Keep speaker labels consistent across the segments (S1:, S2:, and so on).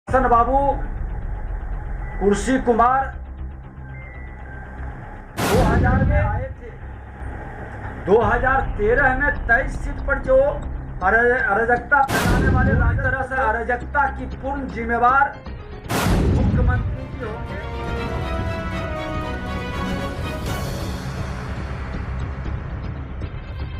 S1: हसन बाबू कुर्सी कुमार 2000 में आए थे। 2013 में 23 सीट पर जो अराजकता फैलाने वाले राजद तरह से अराजकता की पूर्ण जिम्मेवार मुख्यमंत्री जी होंगे।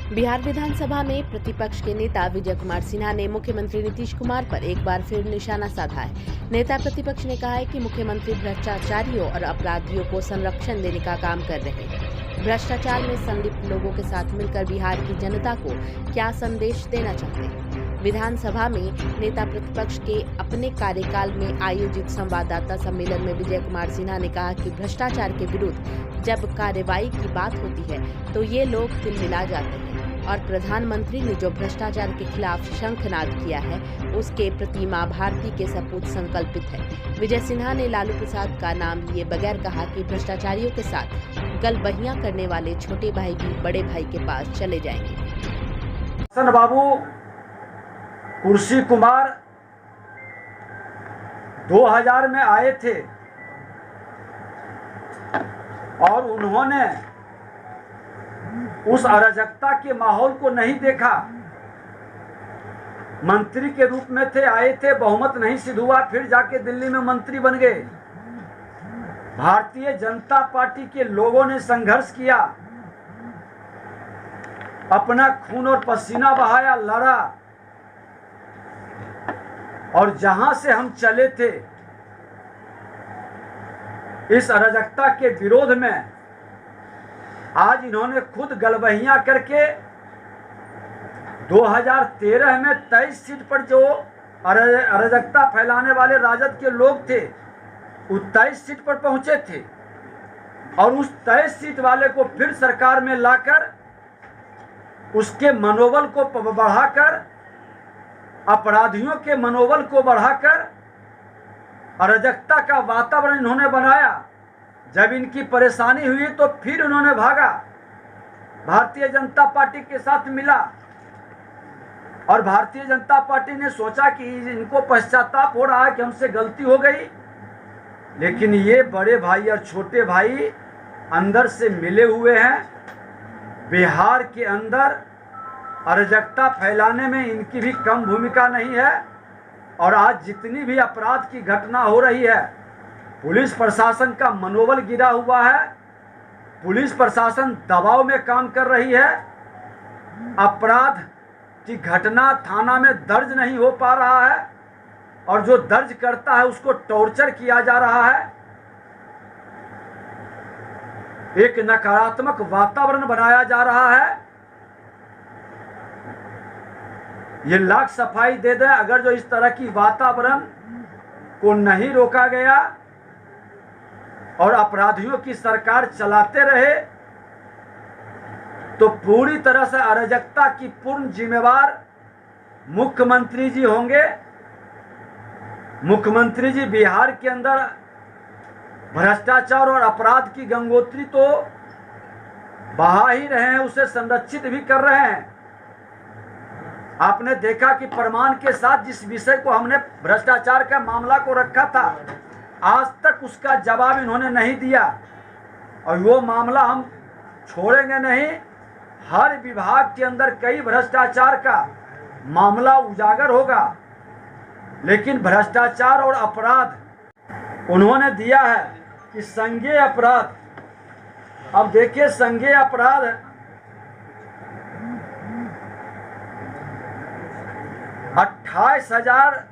S2: बिहार विधानसभा में प्रतिपक्ष के नेता विजय कुमार सिन्हा ने मुख्यमंत्री नीतीश कुमार पर एक बार फिर निशाना साधा है। नेता प्रतिपक्ष ने कहा है कि मुख्यमंत्री भ्रष्टाचारियों और अपराधियों को संरक्षण देने का काम कर रहे हैं। भ्रष्टाचार में संलिप्त लोगों के साथ मिलकर बिहार की जनता को क्या संदेश देना चाहते हैं। विधानसभा में नेता प्रतिपक्ष के अपने कार्यकाल में आयोजित संवाददाता सम्मेलन में विजय कुमार सिन्हा ने कहा कि भ्रष्टाचार के विरुद्ध जब कार्रवाई की बात होती है तो ये लोग तिलमिला जाते हैं और प्रधानमंत्री ने जो भ्रष्टाचार के खिलाफ शंखनाद किया है उसके प्रति मां भारती के सपूत संकल्पित है। विजय सिन्हा ने लालू प्रसाद का नाम लिए बगैर कहा कि भ्रष्टाचारियों के साथ गलबहियां करने वाले छोटे भाई भी बड़े भाई के पास चले जाएंगे।
S1: हसन बाबू कुर्सी कुमार 2000 में आए थे और उन्होंने उस अराजकता के माहौल को नहीं देखा। मंत्री के रूप में थे, आए थे, बहुमत नहीं सिद्ध हुआ, फिर जाके दिल्ली में मंत्री बन गए। भारतीय जनता पार्टी के लोगों ने संघर्ष किया, अपना खून और पसीना बहाया, लड़ा और जहां से हम चले थे इस अराजकता के विरोध में, आज इन्होंने खुद गलबहियां करके 2013 में 23 सीट पर जो अराजकता फैलाने वाले राजद के लोग थे उस 23 सीट पर पहुंचे थे और उस 23 सीट वाले को फिर सरकार में लाकर उसके मनोबल को बढ़ाकर, अपराधियों के मनोबल को बढ़ाकर अराजकता का वातावरण इन्होंने बनाया। जब इनकी परेशानी हुई तो फिर उन्होंने भागा, भारतीय जनता पार्टी के साथ मिला और भारतीय जनता पार्टी ने सोचा कि इनको पश्चाताप हो रहा है कि हमसे गलती हो गई, लेकिन ये बड़े भाई और छोटे भाई अंदर से मिले हुए हैं। बिहार के अंदर अराजकता फैलाने में इनकी भी कम भूमिका नहीं है और आज जितनी भी अपराध की घटना हो रही है, पुलिस प्रशासन का मनोबल गिरा हुआ है, पुलिस प्रशासन दबाव में काम कर रही है, अपराध की घटना थाना में दर्ज नहीं हो पा रहा है और जो दर्ज करता है उसको टॉर्चर किया जा रहा है। एक नकारात्मक वातावरण बनाया जा रहा है। ये लाख सफाई दे दें, अगर जो इस तरह की वातावरण को नहीं रोका गया और अपराधियों की सरकार चलाते रहे तो पूरी तरह से अराजकता की पूर्ण जिम्मेवार मुख्यमंत्री जी होंगे। मुख्यमंत्री जी बिहार के अंदर भ्रष्टाचार और अपराध की गंगोत्री तो बहा ही रहे हैं, उसे संरक्षित भी कर रहे हैं। आपने देखा कि प्रमाण के साथ जिस विषय को हमने भ्रष्टाचार का मामला को रखा था, आज तक उसका जवाब इन्होंने नहीं दिया और वो मामला हम छोड़ेंगे नहीं। हर विभाग के अंदर कई भ्रष्टाचार का मामला उजागर होगा, लेकिन भ्रष्टाचार और अपराध उन्होंने दिया है कि संज्ञेय अपराध। अब देखिए, संज्ञेय अपराध 28,000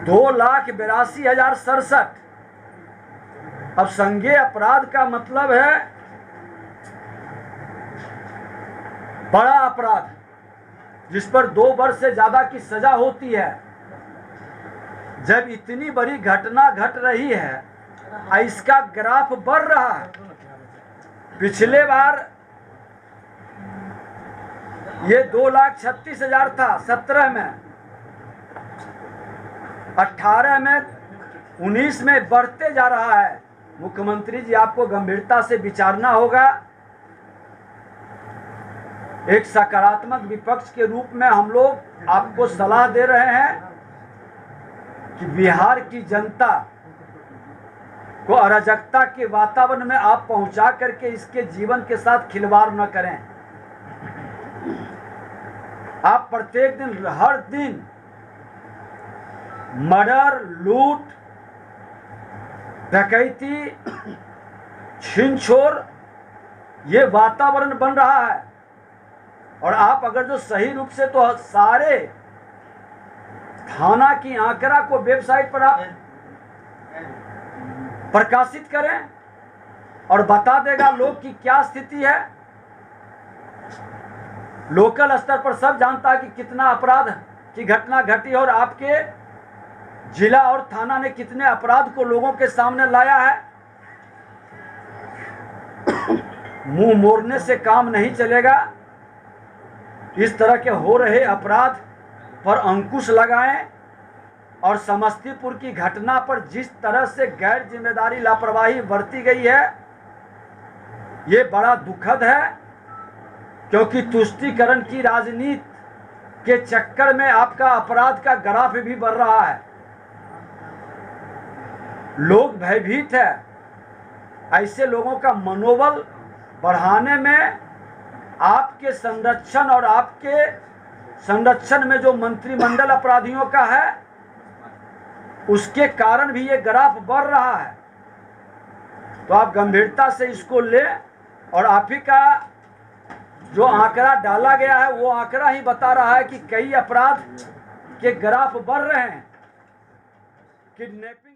S1: 2,82,067। अब संज्ञेय अपराध का मतलब है बड़ा अपराध जिस पर 2 वर्ष से ज्यादा की सजा होती है। जब इतनी बड़ी घटना घट रही है, इसका ग्राफ बढ़ रहा है। पिछले बार ये 2,36,000 था 17 में, 18 में, 19 में बढ़ते जा रहा है। मुख्यमंत्री जी, आपको गंभीरता से विचारना होगा एक सकारात्मक विपक्ष के रूप में हम लोग आपको सलाह दे रहे हैं कि बिहार की जनता को अराजकता के वातावरण में आप पहुंचा करके इसके जीवन के साथ खिलवाड़ न करें। आप प्रत्येक दिन, हर दिन मर्डर, लूट, डकैती, छीन छोर, ये वातावरण बन रहा है। और आप अगर जो सही रूप से तो सारे थाना की आंकड़ा को वेबसाइट पर आप प्रकाशित करें और बता देगा लोग की क्या स्थिति है। लोकल स्तर पर सब जानता है कि कितना अपराध की घटना घटी और आपके जिला और थाना ने कितने अपराध को लोगों के सामने लाया है। मुंह मोड़ने से काम नहीं चलेगा। इस तरह के हो रहे अपराध पर अंकुश लगाएं और समस्तीपुर की घटना पर जिस तरह से गैर जिम्मेदारी लापरवाही बरती गई है, ये बड़ा दुखद है, क्योंकि तुष्टीकरण की राजनीति के चक्कर में आपका अपराध का ग्राफ भी बढ़ रहा है। लोग भयभीत है। ऐसे लोगों का मनोबल बढ़ाने में आपके संरक्षण और आपके संरक्षण में जो मंत्रिमंडल अपराधियों का है, उसके कारण भी ये ग्राफ बढ़ रहा है। तो आप गंभीरता से इसको लें और आप ही का जो आंकड़ा डाला गया है वो आंकड़ा ही बता रहा है कि कई अपराध के ग्राफ बढ़ रहे हैं। किडनैपिंग